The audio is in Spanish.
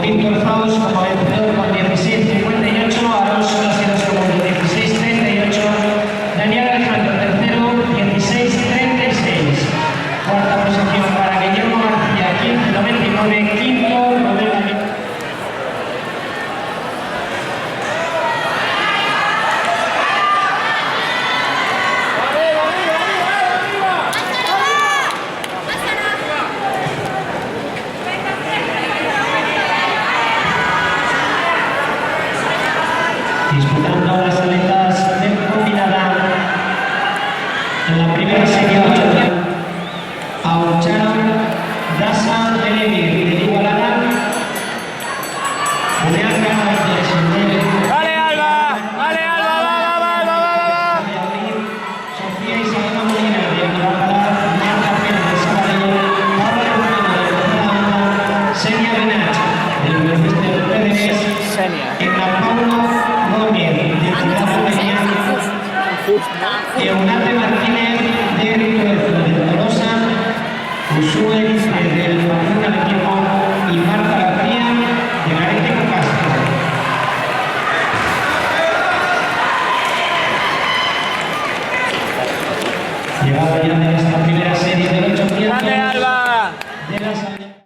Víctor Faust como vencedor con 16.58, Alonso Castellanos como 16.38, Daniel Alejandro tercero, 16.36. Cuarta posición para Guillermo García, 15.99, quinto, Roberto. Disputando las atletas de combinada en la primera serie 8, Aucharan Dasa Elevir de Igualada, Julián García, ¡Vale, Alba! ¡Vale, Alba! ¡Va! Sofía Isabel Molina de Guadalajara, Marta Pérez de Sabadell, Pablo Romano de Guadalajara, Senia Benach del Universitario PDS, Ana Paula Gómez de Ciudad de Peña, Eunate Martínez